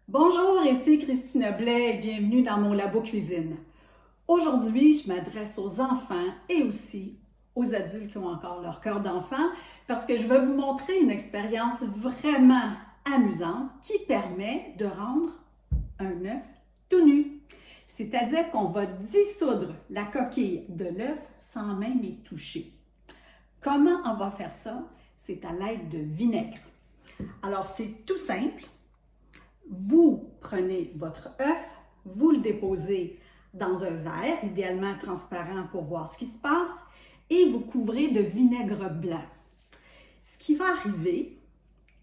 Bonjour, ici Christina Blais et bienvenue dans mon labo cuisine. Aujourd'hui, je m'adresse aux enfants et aussi aux adultes qui ont encore leur cœur d'enfant parce que je vais vous montrer une expérience vraiment amusante qui permet de rendre un œuf tout nu. C'est-à-dire qu'on va dissoudre la coquille de l'œuf sans même y toucher. Comment on va faire ça? C'est à l'aide de vinaigre. Alors, c'est tout simple. Vous prenez votre œuf, vous le déposez dans un verre, idéalement transparent pour voir ce qui se passe, et vous couvrez de vinaigre blanc. Ce qui va arriver,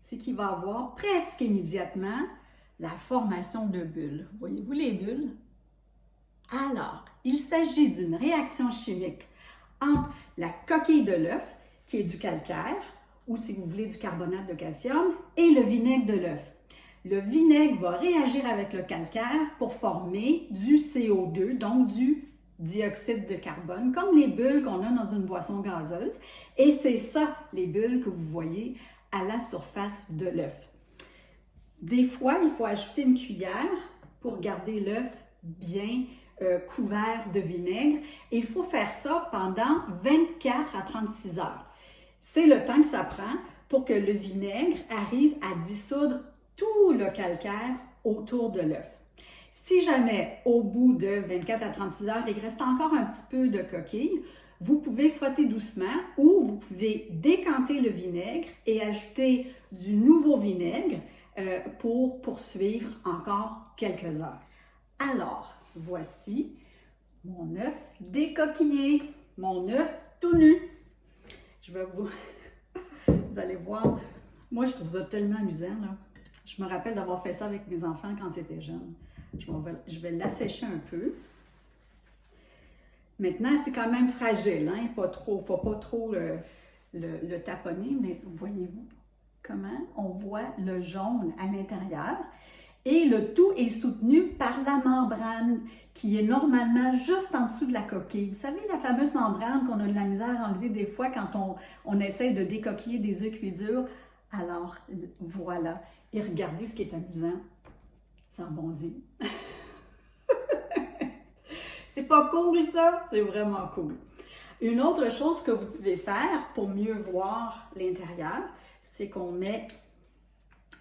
c'est qu'il va avoir presque immédiatement la formation de bulles. Voyez-vous les bulles? Alors, il s'agit d'une réaction chimique entre la coquille de l'œuf, qui est du calcaire, ou si vous voulez du carbonate de calcium, et le vinaigre de l'œuf. Le vinaigre va réagir avec le calcaire pour former du CO2, donc du dioxyde de carbone, comme les bulles qu'on a dans une boisson gazeuse. Et c'est ça, les bulles que vous voyez à la surface de l'œuf. Des fois, il faut ajouter une cuillère pour garder l'œuf bien couvert de vinaigre. Et il faut faire ça pendant 24 à 36 heures. C'est le temps que ça prend pour que le vinaigre arrive à dissoudre tout le calcaire autour de l'œuf. Si jamais, au bout de 24 à 36 heures, il reste encore un petit peu de coquille, vous pouvez frotter doucement ou vous pouvez décanter le vinaigre et ajouter du nouveau vinaigre pour poursuivre encore quelques heures. Alors, voici mon œuf décoquillé, mon œuf tout nu. Je vais vous allez voir, moi je trouve ça tellement amusant là. Je me rappelle d'avoir fait ça avec mes enfants quand ils étaient jeunes. Je vais l'assécher un peu. Maintenant, c'est quand même fragile, hein? Pas trop, faut pas trop le taponner, mais voyez-vous comment on voit le jaune à l'intérieur. Et le tout est soutenu par la membrane qui est normalement juste en dessous de la coquille. Vous savez, la fameuse membrane qu'on a de la misère à enlever des fois quand on essaie de décoquiller des œufs cuits durs. Alors, voilà. Et regardez ce qui est amusant. Ça rebondit. C'est pas cool, ça? C'est vraiment cool. Une autre chose que vous pouvez faire pour mieux voir l'intérieur, c'est qu'on met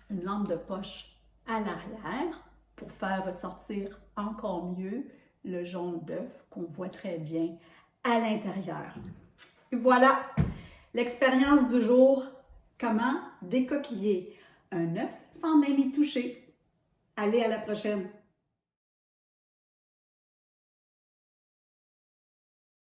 une lampe de poche à l'arrière pour faire ressortir encore mieux le jaune d'œuf qu'on voit très bien à l'intérieur. Et voilà, l'expérience du jour, comment décoquiller un œuf sans même y toucher. Allez, à la prochaine!